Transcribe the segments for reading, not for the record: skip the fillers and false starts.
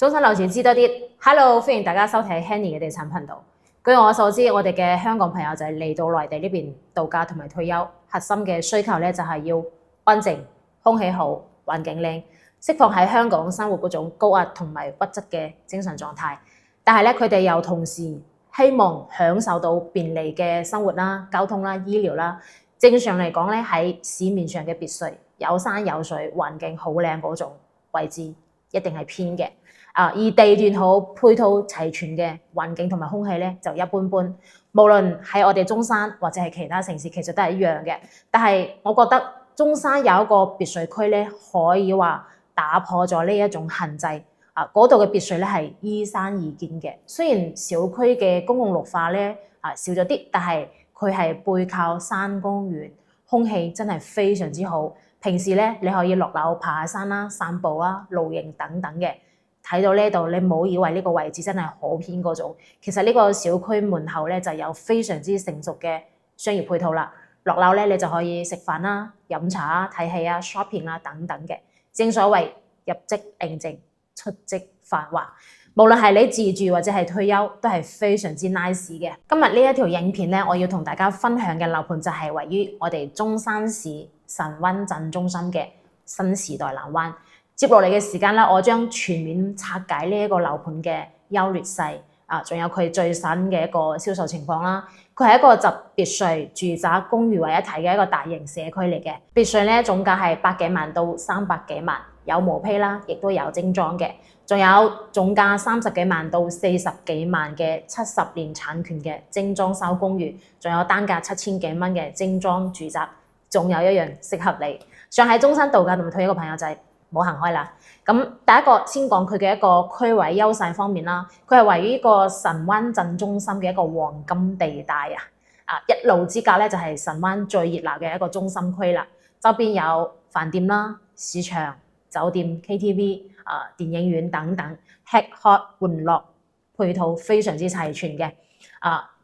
中山樓市知多啲 ，Hello， 歡迎大家收睇 Henny 嘅地產頻道。據我所知，我哋嘅香港朋友就係嚟到內地呢邊度假同埋退休，核心嘅需求咧就係要安靜、空氣好、環境靚，釋放喺香港生活嗰種高壓同埋鬱質嘅精神狀態。但係咧，佢哋又同時希望享受到便利嘅生活啦、交通啦、醫療啦。正常嚟講咧，喺市面上嘅別墅有山有水、環境好靚嗰種位置，一定係偏嘅。而地段好、配套齊全嘅環境同埋空氣咧就一般般。無論喺我哋中山或者係其他城市，其實都係一樣嘅。但係我覺得中山有一個別墅區咧，可以話打破咗呢一種限制。嗰度嘅別墅咧係依山而建嘅。雖然小區嘅公共綠化咧少咗啲，但係佢係背靠山公園，空氣真係非常之好。平時咧你可以落樓爬下山啦、散步啊、露營等等嘅。睇到呢度，你唔好以為呢個位置真係好偏嗰種。其實呢個小區門口咧就有非常之成熟嘅商業配套啦。落樓咧你就可以食飯啦、飲茶啊、睇戲啊、shopping 啊等等嘅。正所謂入職寧靜，出職繁華。無論係你自住或者係退休，都係非常之 nice 嘅。今日呢一條影片咧，我要同大家分享嘅樓盤就係位於我哋中山市神灣鎮中心嘅新時代南灣。接落嚟嘅時間咧，我將全面拆解呢一個樓盤嘅優劣勢，仲有佢最新嘅一個銷售情況啦。佢係一個集別墅、住宅、公寓為一體嘅一個大型社區嚟嘅。別墅咧總價係百幾萬到300幾萬，有毛坯啦，亦都有精裝嘅。仲有總價30幾萬到40幾萬嘅70年產權嘅精裝修公寓，仲有單價7000幾蚊嘅精裝住宅。仲有一樣適合你想喺中山度假同埋退休嘅朋友就係冇行開啦。咁第一個先講佢嘅一個區位優勢方面啦，佢係位於呢個神灣鎮中心嘅一個黃金地帶一路之隔咧就係神灣最熱鬧嘅一個中心區啦。周邊有飯店啦、市場、酒店、KTV、電影院等等，吃喝玩樂配套非常之齊全嘅。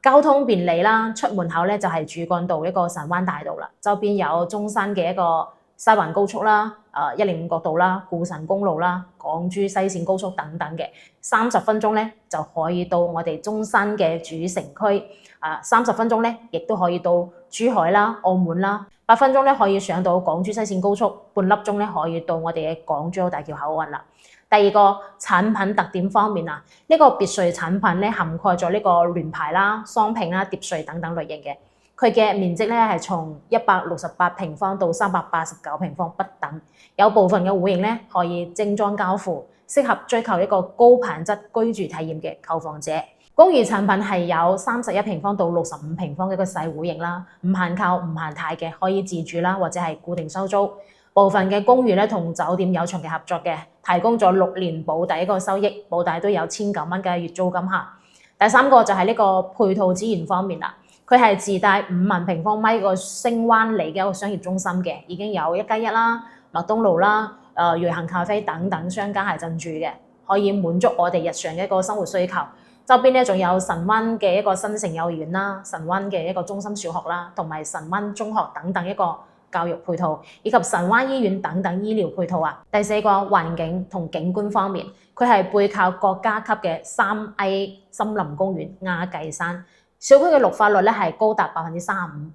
交通便利啦，出門口咧就係主幹道一個神灣大道啦，周邊有中山嘅一個西環高速啦、105國道啦、固神公路啦、港珠西線高速等等嘅，30分鐘咧就可以到我哋中山嘅主城區，30分鐘咧亦都可以到珠海啦、澳門啦，8分鐘咧可以上到港珠西線高速，半粒鐘咧可以到我哋嘅港珠澳大橋口岸啦。第二個產品特點方面呢個別墅產品咧涵蓋咗呢個聯排啦、雙拼啦、疊墅等等類型嘅。佢嘅面積咧係從168平方到389平方不等，有部分嘅戶型咧可以精裝交付，適合追求一個高品質居住體驗嘅購房者。公寓產品係有31平方到65平方嘅一個細戶型啦，唔限購唔限貸嘅，可以自住啦或者係固定收租。部分嘅公寓咧同酒店有長期合作嘅，提供咗6年保底一個收益，保底都有1900蚊嘅月租金下。第三個就係呢個配套資源方面啦，佢係自帶5萬平方米個星灣里嘅一個商業中心嘅，已經有1+1啦、麥當勞啦、瑞幸咖啡等等商家係進駐嘅，可以滿足我哋日常嘅一個生活需求。周邊咧仲有神灣嘅一個新城幼兒園啦、神灣嘅一個中心小學啦，同埋神灣中學等等一個教育配套，以及神灣醫院等等醫療配套啊。第四個環境同景觀方面，佢係背靠國家級嘅3A 森林公園亞繼山，小區嘅綠化率咧係高達35%，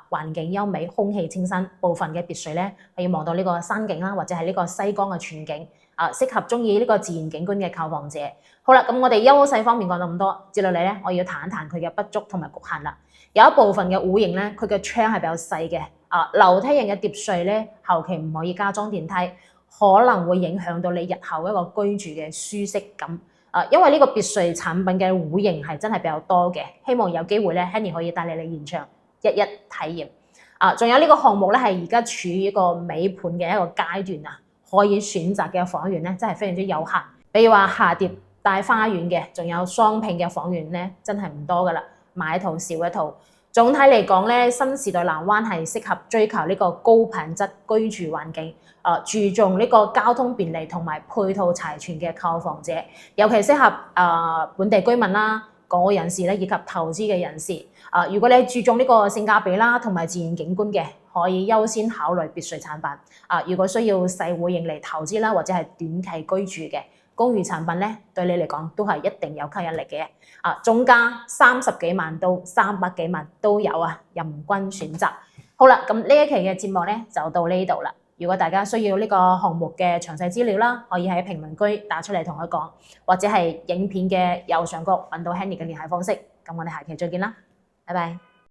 環境優美，空氣清新。部分嘅別墅咧可以望到呢個山景啦，或者係呢個西江嘅全景，適合中意呢個自然景觀嘅購房者。好啦，咁我哋優勢方面講到咁多，接落嚟咧我要談一談佢嘅不足同埋局限啦。有一部分嘅戶型咧，佢嘅窗係比較細嘅。樓梯型嘅疊墅咧，後期唔可以加裝電梯，可能會影響到你日後一個居住嘅舒適感。因為呢個別墅產品嘅戶型係真係比較多嘅，希望有機會咧 Henny 可以帶你嚟現場一一體驗。仲有呢個項目咧係而家處於一個尾盤嘅一個階段啊，可以選擇嘅房源咧真係非常之有限。比如話下疊帶花園嘅，仲有雙拼嘅房源咧，真係唔多噶啦，買一套少一套。總體嚟講咧，新時代南灣係適合追求呢個高品質居住環境，注重呢個交通便利同埋配套齊全嘅購房者，尤其適合本地居民啦、港澳人士咧以及投資嘅人士。如果你注重呢個性價比啦同埋自然景觀嘅，可以優先考慮別墅產品。如果需要細戶型嚟投資啦或者係短期居住嘅，公寓產品咧對你嚟講都係一定有吸引力嘅。中價30幾萬到300幾萬都有啊，任君選擇。好啦，咁呢一期嘅節目咧就到呢度啦。如果大家需要呢個項目嘅詳細資料啦，可以喺評論區打出嚟同我講，或者係影片嘅右上角揾到 Henny 嘅聯繫方式。咁我哋下期再見啦，拜拜。